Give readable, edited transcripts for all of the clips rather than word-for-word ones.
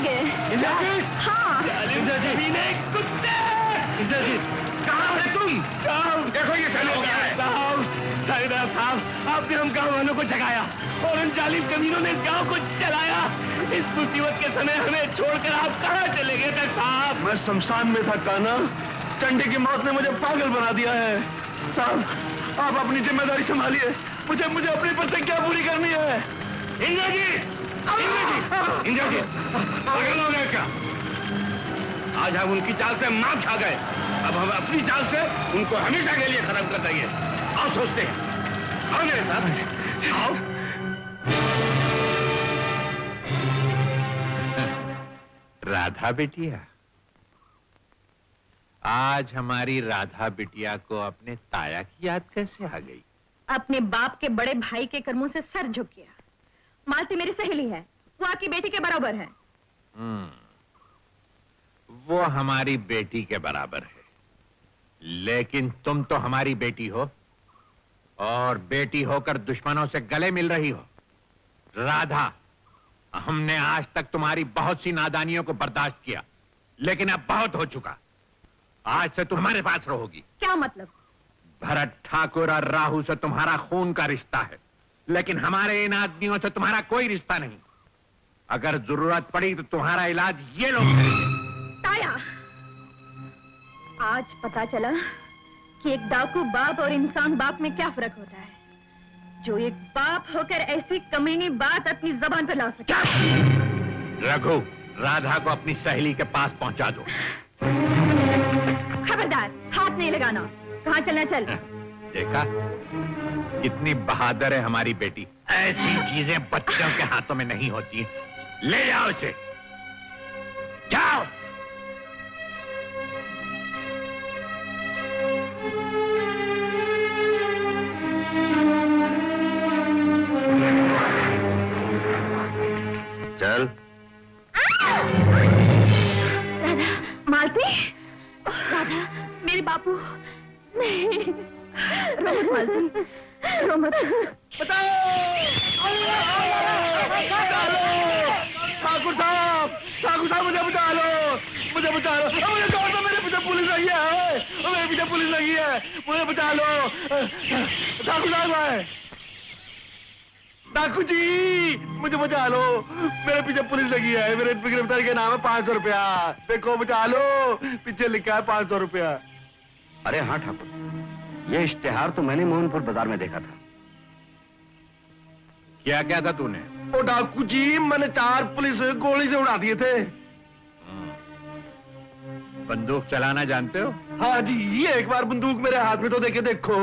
गए। इंद्रजीत! हाँ। इंद्रजीत! कुत्ते! इंद्रजीत, कहाँ है तुम? देखो ये सैनिक क्या है? साहब, आपने हम गाँव वालों को जगाया और उन जालिम कमीनों ने इस गाँव को जलाया। इस मुसीबत के समय हमें छोड़कर आप कहाँ चले गए थे साहब? मैं शमशान में था काना। चंडी की मौत ने मुझे पागल बना दिया है। साहब, आप अपनी जिम्मेदारी संभालिए। मुझे अपनी प्रतिज्ञा पूरी करनी है। इंद्रजीत! इंद्रजीत! पागल हो गए क्या? आज हम उनकी चाल से मात खा गए। अब हम अपनी चाल से उनको हमेशा के लिए खत्म कर देंगे। आओ सोचते हैं। आओ मेरे साथ। आओ। राधा बिटिया, आज हमारी राधा बिटिया को अपने ताया की याद कैसे आ गई? अपने बाप के बड़े भाई के कर्मों से सर झुक गया। मालती मेरी सहेली है, वो आपकी बेटी के बराबर है। वो हमारी बेटी के बराबर है, लेकिन तुम तो हमारी बेटी हो और बेटी होकर दुश्मनों से गले मिल रही हो। राधा, हमने आज तक तुम्हारी बहुत सी नादानियों को बर्दाश्त किया, लेकिन अब बहुत हो चुका। आज से तुम हमारे पास रहोगी। क्या मतलब? भरत ठाकुर और राहु से तुम्हारा खून का रिश्ता है, लेकिन हमारे इन आदमियों से तुम्हारा कोई रिश्ता नहीं। अगर जरूरत पड़ी तो तुम्हारा इलाज ये लोग करेंगे। ताया, आज पता चला कि एक डाकू बाप और इंसान बाप में क्या फर्क होता है। जो एक बाप होकर ऐसी कमीनी बात अपनी जबान पर ला सके। रघु, राधा को अपनी सहेली के पास पहुंचा दो। खबरदार, हाथ नहीं लगाना। कहाँ चलना? चल। देखा कितनी बहादुर है हमारी बेटी। ऐसी चीजें बच्चों के हाथों में नहीं होती। ले जाओ इसे, जाओ। चल। राधा, मालती, राधा, मेरे बापू, नहीं, रो मत मालती, रो मत। ठाकुर साहब, मुझे बचा लो, मुझे बचा लो। मुझे छोड़ दो, मेरे पीछे पुलिस लगी है, मेरे पीछे पुलिस लगी है, मुझे बचा लो। ठाकुर साहब है, डाकू जी, मुझे बचा लो, मेरे पीछे पुलिस लगी है। मेरे गिरफ्तारी का नाम है 500 रुपया। देखो, बचा लो, पीछे लिखा है 500 रुपया। अरे हाँ ठाकुर, ये इश्तेहार तो मैंने मोहनपुर बाजार में देखा था। क्या क्या था तूने? ओ डाकू जी, मैंने 4 पुलिस गोली से उड़ा दिए थे। बंदूक चलाना जानते हो? हाँ जी, एक बार बंदूक मेरे हाथ में तो देके देखो।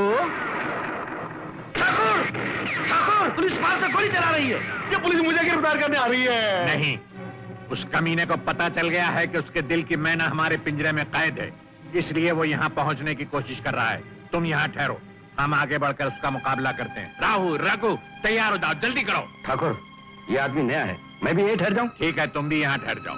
ठाकुर, ठाकुर, पुलिस पास से गोली चला रही है। ये पुलिस मुझे गिरफ्तार करने आ रही है। नहीं, उस कमीने को पता चल गया है कि उसके दिल की मैना हमारे पिंजरे में कैद है, इसलिए वो यहाँ पहुँचने की कोशिश कर रहा है। तुम यहाँ ठहरो, हम आगे बढ़कर उसका मुकाबला करते हैं। राहु, रघु, तैयार हो जाओ, जल्दी करो। ठाकुर, ये आदमी नया है, मैं भी यहीं ठहर जाऊं? ठीक है, तुम भी यहाँ ठहर जाओ।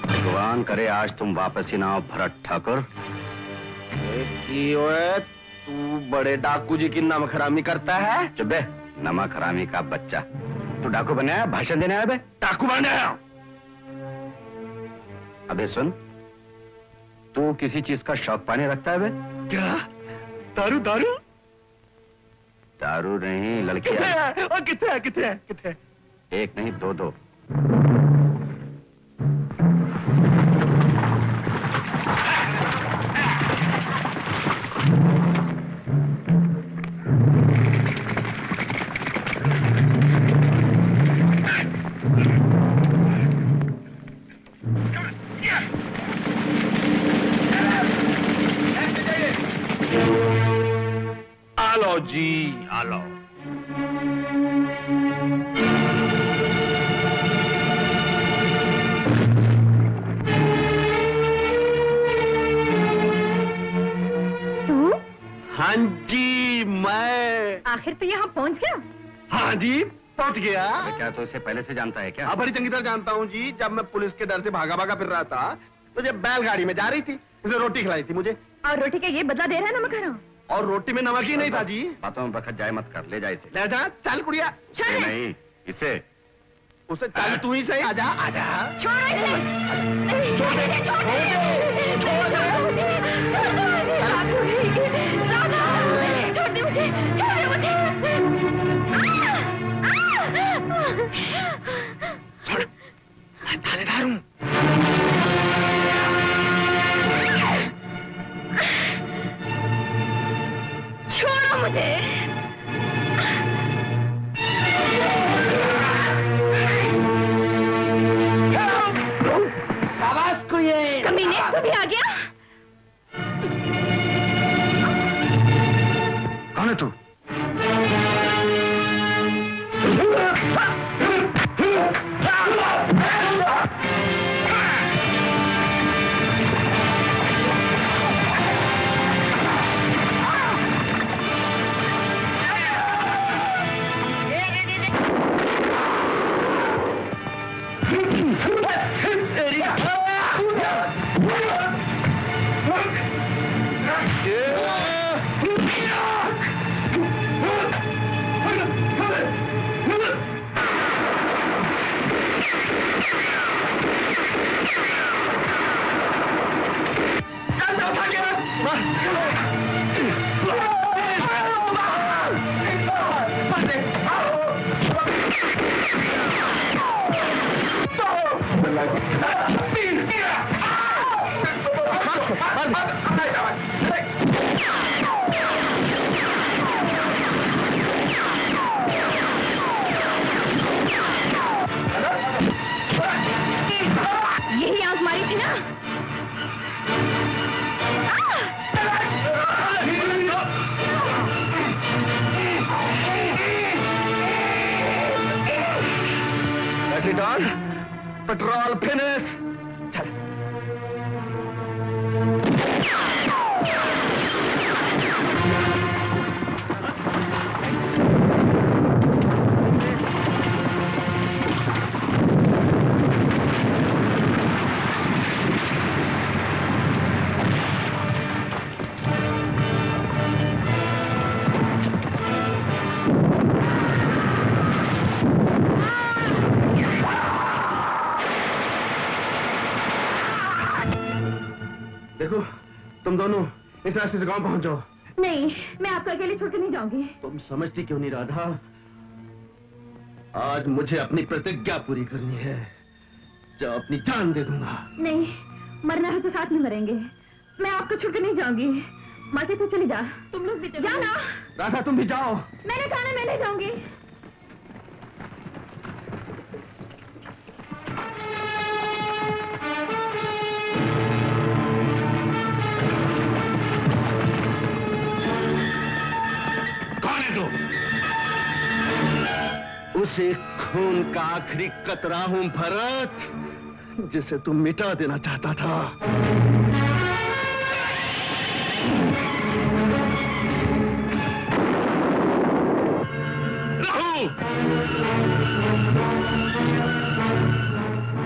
भगवान करे आज तुम वापस ही ना आओ भरत ठाकुर। तू बड़े डाकू जी की नमखरामी करता है? चुप बे, नमक हरामी का बच्चा। तू डाकू बने आया, भाषण देने आया बे? डाकू बने आया। अबे सुन, तू किसी चीज का शौक पानी रखता है बे? क्या? दारू? दारू? दारू नहीं, लड़कियां। किथे है? किथे है? किथे है? किथे है? एक नहीं, 2-2। आलो जी, आलो। तू? हाँ जी, मैं। आखिर तो यहाँ पहुँच गया? हाँ जी, पहुंच गया। क्या तो इसे पहले से जानता है क्या? हाँ, बड़ी चंगी तरह जानता हूँ जी। जब मैं पुलिस के डर से भागा भागा फिर रहा था, तो जब बैलगाड़ी में जा रही थी उसने रोटी खिलाई थी मुझे। और रोटी का ये बदला दे रहा है नमक हराम। और रोटी में नमक ही नहीं था जी। बातों में बखत जाए मत कर, ले जा इसे। ले जा, चल कुड़िया। इसे नहीं, इसे। उसे चल तू ही सही। आजा आजा। छोड़ो इसे। नहीं, छोड़ दे, छोड़ दे, छोड़ दे, छोड़ दे, राधा, छोड़ दे मुझे, छोड़ दे मुझे। छोड़, मैं थानेदार हूँ। छोड़ो मुझे। शाबाश को ये। कमीने, तू भी आ गया? कौन है तू? यही आंख मारी थी ना? बैटरी डाल, पेट्रोल फिनिश। चल। देखो, तुम दोनों इस रास्ते से गांव पहुंच जाओ। नहीं, मैं आपको अकेले छोड़कर नहीं जाऊंगी। तुम समझती क्यों नहीं राधा? आज मुझे अपनी प्रतिज्ञा पूरी करनी है। जो अपनी जान दे दूंगा। नहीं, मरना है तो साथ में मरेंगे। मैं आपको छोड़कर नहीं जाऊंगी। माते तो चली जा। तुम लोग भी चलो। जाना। राधा तुम भी जाओ। मैंने कहा ना, मैं नहीं जाऊंगी। कौन है तू? उसे खून का आखिरी कतरा हूं भरत, जिसे तुम मिटा देना चाहता था। राहु!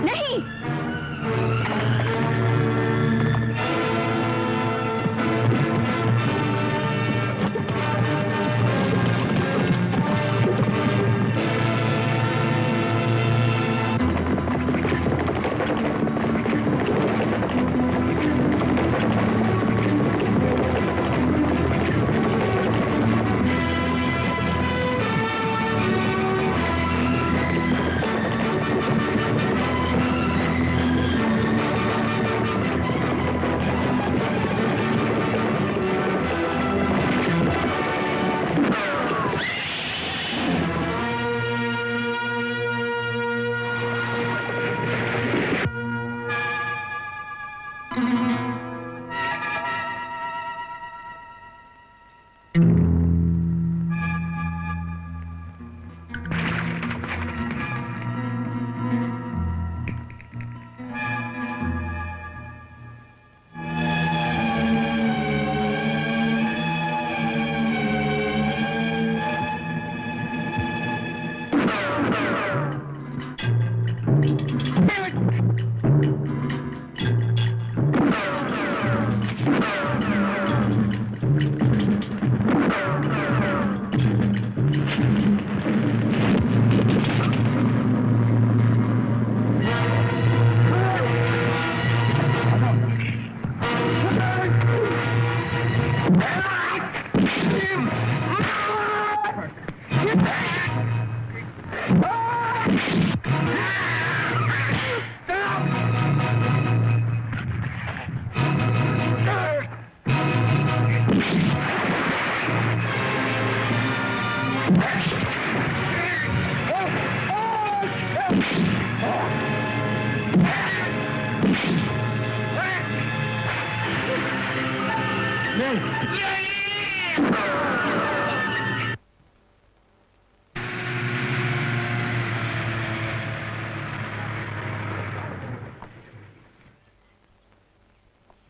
नहीं।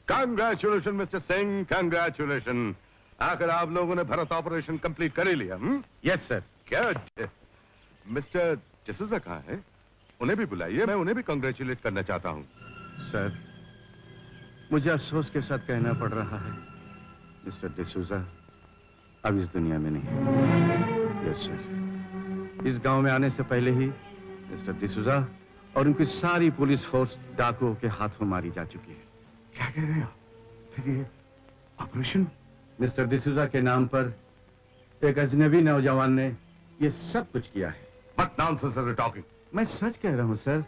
Congratulation mister Singh, congratulation. आखिर आप लोगों ने भरत ऑपरेशन कंप्लीट कर ही लिया। Yes sir. Good. Mister D'Souza कहाँ है? उन्हें भी बुलाइए, मैं उन्हें भी कंग्रेचुलेट करना चाहता हूँ। सर, मुझे अफसोस के साथ कहना पड़ रहा है, मिस्टर डिसूजा अब इस दुनिया में नहीं। Yes sir. इस गांव में आने से पहले ही मिस्टर डिसूजा और उनकी सारी पुलिस फोर्स डाकुओं के हाथों मारी जा चुकी है। क्या कह रहे हो? फिर ये ऑपरेशन? मिस्टर डिसूजा के नाम पर एक अजनबी नौजवान ने ये सब कुछ किया है। What nonsense are you talking? मैं सच कह रहा हूं सर।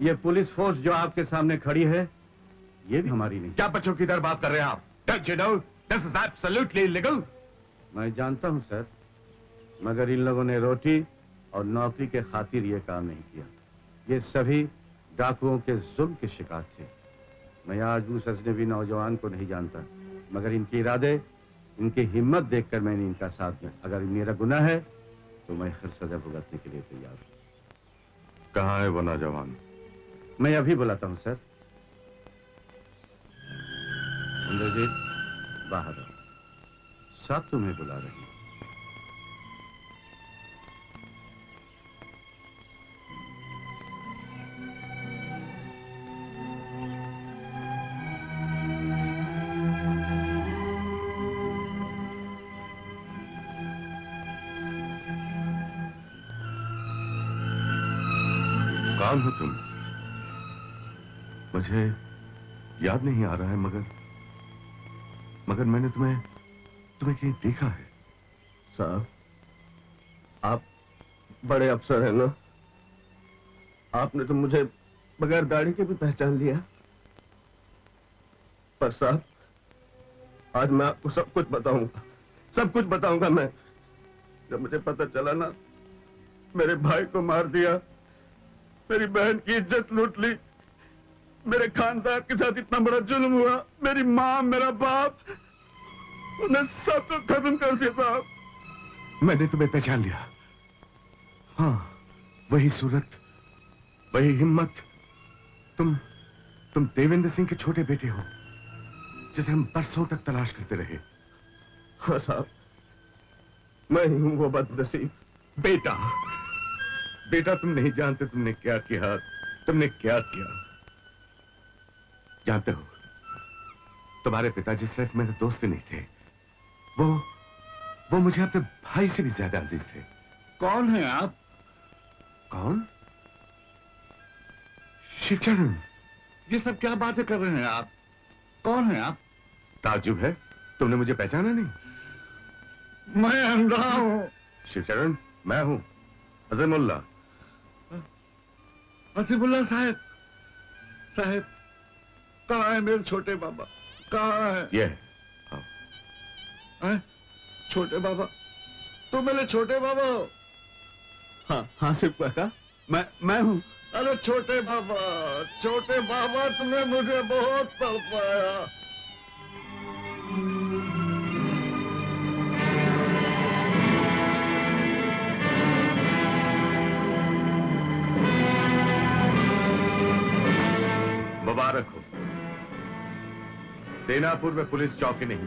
ये पुलिस फोर्स जो आपके सामने खड़ी है, ये भी हमारी नहीं। क्या बच्चों की तरह बात कर रहे हैं आप? Don't you know this is absolutely illegal? मैं जानता हूं सर, मगर इन लोगों ने रोटी और नौकरी के खातिर ये काम नहीं किया। ये सभी डाकुओं के जुल्म के शिकार थे। मैं आज उस अजनबी नौजवान को नहीं जानता, मगर इनके इरादे, इनकी हिम्मत देखकर मैंने इनका साथ दिया। अगर मेरा गुनाह है तो मैं हर सजा भुगतने के लिए तैयार हूं। कहाँ है वो नौजवान? मैं अभी बुलाता हूं सर। इंद्रजीत, बाहर आओ, साहब तुम्हें बुला रही हैं। कौन हो तुम? मुझे याद नहीं आ रहा है, मगर मैंने तुम्हें कहीं देखा है। साहब, आप बड़े अफसर हैं ना? आपने तो मुझे बगैर दाढ़ी के भी पहचान लिया। पर साहब, आज मैं आपको सब कुछ बताऊंगा, सब कुछ बताऊंगा। मैं जब मुझे पता चला ना, मेरे भाई को मार दिया, मेरी बहन की इज्जत लूट ली, मेरे खानदान के साथ इतना बड़ा जुल्म हुआ, मेरी माँ, मेरा बाप, उन्हें सबको खत्म कर दिया साहब। मैंने तुम्हें पहचान लिया। हाँ, वही सूरत, वही हिम्मत। तुम देवेंद्र सिंह के छोटे बेटे हो, जिसे हम बरसों तक तलाश करते रहे। हाँ साहब, मैं ही हूं वो बदनसीब। बेटा, तुम नहीं जानते तुमने क्या किया, तुमने क्या किया। जानते हो, तुम्हारे पिताजी सिर्फ मेरे दोस्त नहीं थे, वो मुझे अपने भाई से भी ज्यादा अजीज थे। कौन है आप? कौन? शिवचरण। ये सब क्या बातें कर रहे हैं आप? कौन है आप? ताज्जुब है, तुमने मुझे पहचाना नहीं? मैं अंधा हूं। शिवचरण, मैं हूं अज़ीमुल्लाह। अज़ीमुल्लाह साहब, कहाँ है मेरे छोटे बाबा? कहाँ है? ये हैं? छोटे बाबा, तुम मेरे छोटे बाबा हो? हाँ सिर्फ काका, मैं हूँ। अरे छोटे बाबा, तुमने मुझे बहुत तड़पाया। मुबारक हो। देनापुर में पुलिस चौकी नहीं,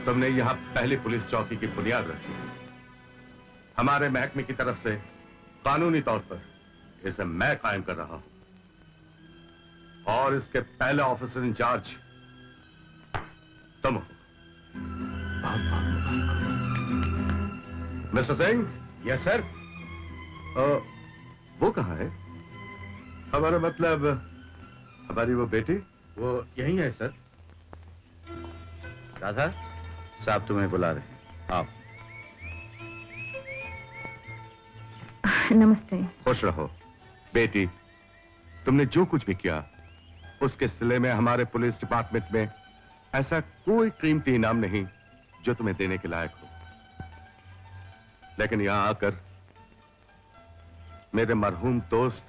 तुमने यहां पहली पुलिस चौकी की बुनियाद रखी। हमारे महकमे की तरफ से कानूनी तौर पर इसे मैं कायम कर रहा हूं, और इसके पहले ऑफिसर इंचार्ज तुम हो। बहुत बहुत मुबारक। मिस्टर सिंह। Yes sir. वो कहाँ है? हमारा मतलब हमारी वो बेटी। वो यहीं है सर। राधा, साहब तुम्हें बुला रहे हैं, आओ। नमस्ते। खुश रहो बेटी। तुमने जो कुछ भी किया उसके सिले में हमारे पुलिस डिपार्टमेंट में ऐसा कोई कीमती इनाम नहीं जो तुम्हें देने के लायक हो। लेकिन यहां आकर मेरे मरहूम दोस्त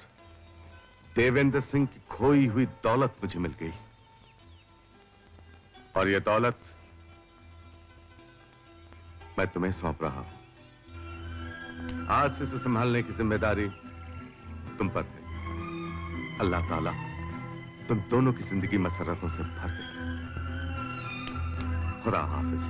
देवेंद्र सिंह की खोई हुई दौलत मुझे मिल गई, और यह दौलत मैं तुम्हें सौंप रहा हूं। आज से इसे संभालने की जिम्मेदारी तुम पर है। अल्लाह ताला तुम दोनों की जिंदगी मसरतों से भर दे। खुदा हाफिज।